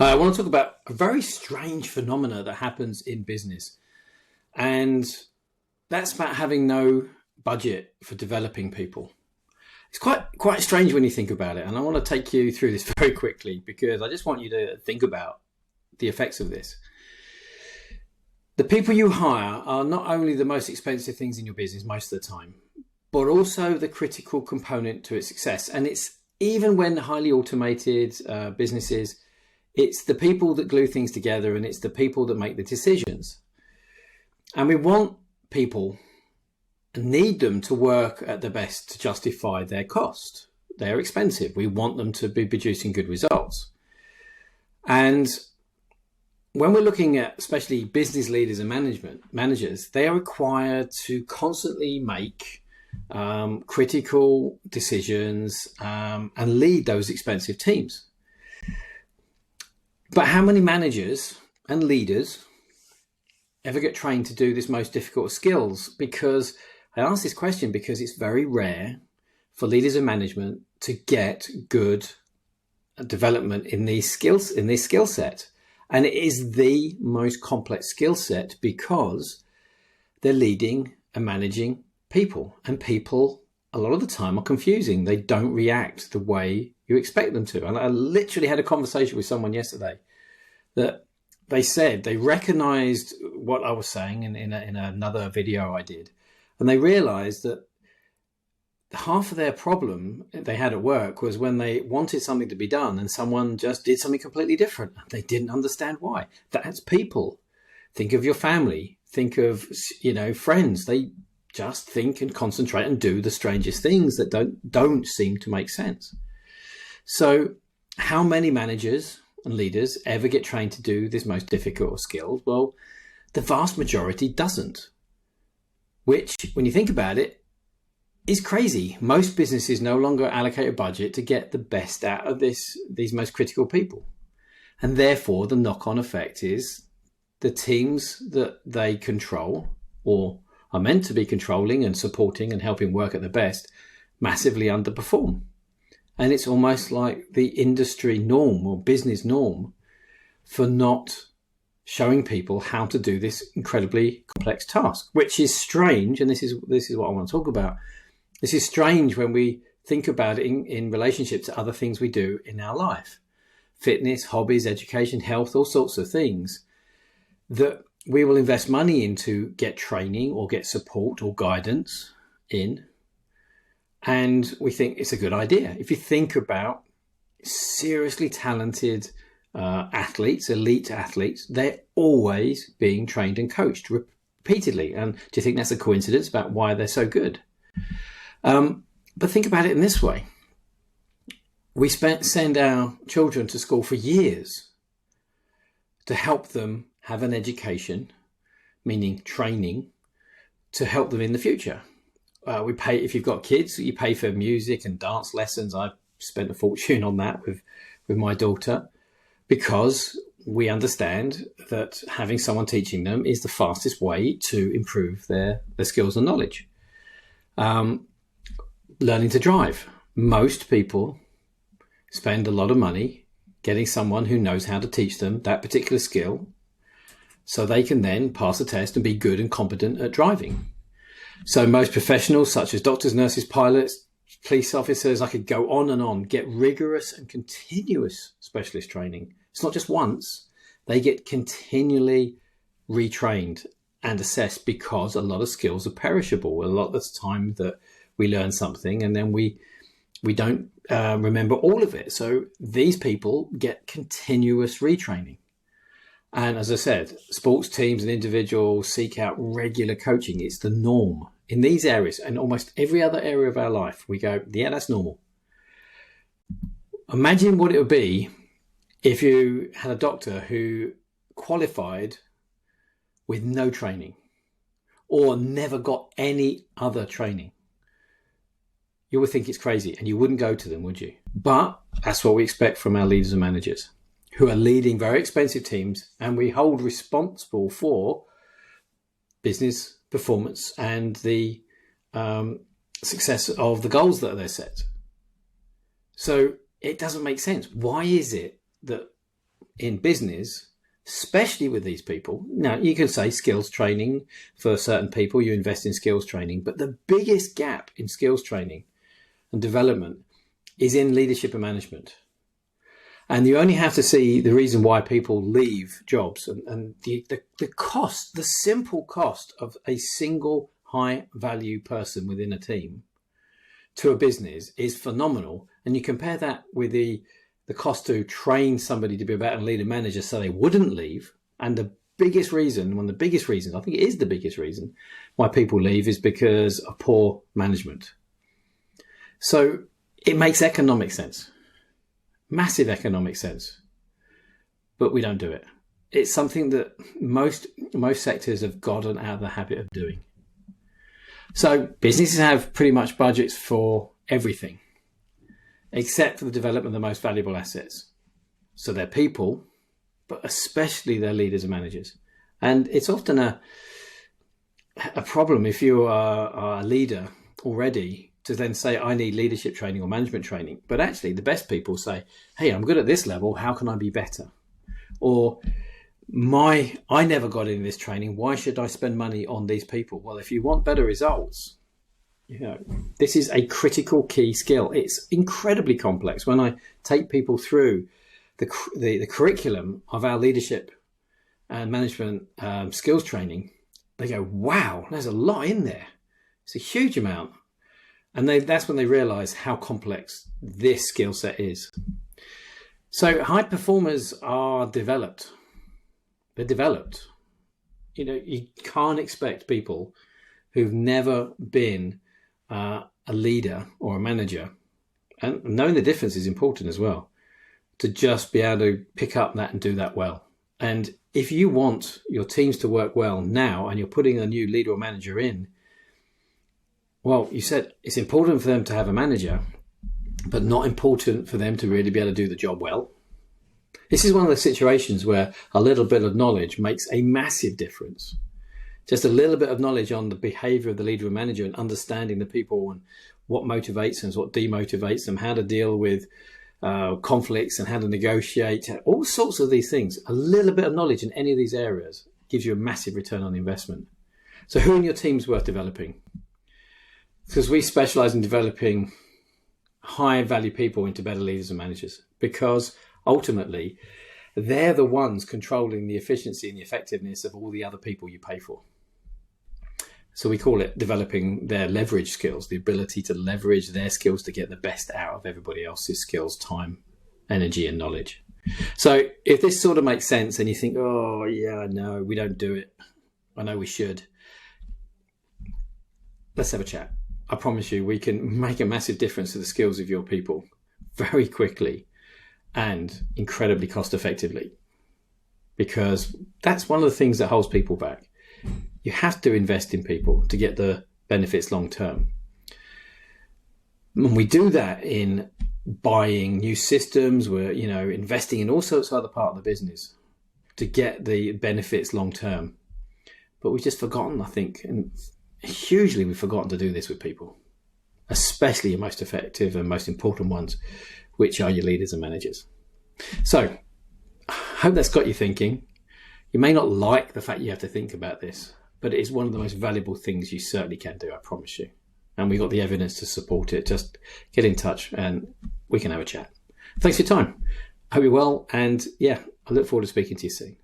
I want to talk about a very strange phenomena that happens in business. And that's about having no budget for developing people. It's quite strange when you think about it. And I want to take you through this very quickly because I just want you to think about the effects of this. The people you hire are not only the most expensive things in your business most of the time, but also the critical component to its success. And it's even when highly automated businesses, it's the people that glue things together and it's the people that make the decisions. And we want people and need them to work at the best to justify their cost. They're expensive. We want them to be producing good results. And when we're looking at especially business leaders and managers, they are required to constantly make critical decisions and lead those expensive teams. But how many managers and leaders ever get trained to do this most difficult of skills? Because I ask this question because it's very rare for leaders and management to get good development in these skills, in this skill set. And it is the most complex skill set because they're leading and managing people, and people a lot of the time are confusing. They don't react the way you expect them to. And I literally had a conversation with someone yesterday that they said they recognized what I was saying in another video I did. And they realized that half of their problem they had at work was when they wanted something to be done and someone just did something completely different. They didn't understand why. That's people. Think of your family. Think of, friends. They just think and concentrate and do the strangest things that don't seem to make sense. So how many managers and leaders ever get trained to do this most difficult of skills? Well, the vast majority doesn't, which, when you think about it, is crazy. Most businesses no longer allocate a budget to get the best out of these most critical people. And therefore, the knock-on effect is the teams that they control or are meant to be controlling and supporting and helping work at their best massively underperform. And it's almost like the industry norm or business norm for not showing people how to do this incredibly complex task, which is strange. And this is what I want to talk about. This is strange when we think about it in relationship to other things we do in our life. Fitness, hobbies, education, health, all sorts of things that we will invest money into, get training or get support or guidance in. And we think it's a good idea. If you think about seriously talented athletes, elite athletes, they're always being trained and coached repeatedly. And do you think that's a coincidence about why they're so good? But think about it in this way. We send our children to school for years to help them have an education, meaning training, to help them in the future. We pay, if you've got kids, you pay for music and dance lessons. I've spent a fortune on that with my daughter because we understand that having someone teaching them is the fastest way to improve their skills and knowledge. Learning to drive. Most people spend a lot of money getting someone who knows how to teach them that particular skill so they can then pass a test and be good and competent at driving. So most professionals, such as doctors, nurses, pilots, police officers, I could go on and on, get rigorous and continuous specialist training. It's not just once. They get continually retrained and assessed because a lot of skills are perishable. A lot of the time that we learn something and then we don't remember all of it. So these people get continuous retraining. And as I said, sports teams and individuals seek out regular coaching. It's the norm in these areas and almost every other area of our life. We go, yeah, that's normal. Imagine what it would be if you had a doctor who qualified with no training or never got any other training. You would think it's crazy and you wouldn't go to them, would you? But that's what we expect from our leaders and managers who are leading very expensive teams, and we hold responsible for business performance and the success of the goals that are set. So it doesn't make sense. Why is it that in business, especially with these people. Now, you can say skills training for certain people, you invest in skills training, but the biggest gap in skills training and development is in leadership and management. And you only have to see the reason why people leave jobs and the cost, the simple cost of a single high value person within a team to a business is phenomenal. And you compare that with the cost to train somebody to be a better leader manager so they wouldn't leave. And the biggest reason, one of the biggest reasons, I think it is the biggest reason why people leave is because of poor management. So it makes economic sense, massive economic sense, but we don't do it. It's something that most sectors have gotten out of the habit of doing. So businesses have pretty much budgets for everything, except for the development of the most valuable assets. So their people, but especially their leaders and managers. And it's often a problem if you are a leader already to then say, I need leadership training or management training. But actually the best people say, hey, I'm good at this level. How can I be better? Or I never got in this training. Why should I spend money on these people? Well, if you want better results, this is a critical key skill. It's incredibly complex. When I take people through the curriculum of our leadership and management skills training, they go, wow, there's a lot in there. It's a huge amount. And that's when they realize how complex this skill set is. So high performers are developed. They're developed. You can't expect people who've never been a leader or a manager, and knowing the difference is important as well, to just be able to pick up that and do that well. And if you want your teams to work well now and you're putting a new leader or manager in, well, you said it's important for them to have a manager, but not important for them to really be able to do the job well. This is one of the situations where a little bit of knowledge makes a massive difference. Just a little bit of knowledge on the behavior of the leader and manager and understanding the people and what motivates them, what demotivates them, how to deal with conflicts and how to negotiate, all sorts of these things. A little bit of knowledge in any of these areas gives you a massive return on investment. So who in your team is worth developing? Because we specialize in developing high value people into better leaders and managers, because ultimately they're the ones controlling the efficiency and the effectiveness of all the other people you pay for. So we call it developing their leverage skills, the ability to leverage their skills to get the best out of everybody else's skills, time, energy, and knowledge. So if this sort of makes sense and you think, oh yeah, no, we don't do it, I know we should, let's have a chat. I promise you we can make a massive difference to the skills of your people very quickly and incredibly cost effectively, because that's one of the things that holds people back. You have to invest in people to get the benefits long term. And we do that in buying new systems. We're investing in all sorts of other part of the business to get the benefits long term. But we've just forgotten, I think, and hugely we've forgotten to do this with people, especially your most effective and most important ones, which are your leaders and managers. So I hope that's got you thinking. You may not like the fact you have to think about this, but it is one of the most valuable things you certainly can do, I promise you. And we've got the evidence to support it. Just get in touch and we can have a chat. Thanks for your time. I hope you're well. And yeah, I look forward to speaking to you soon.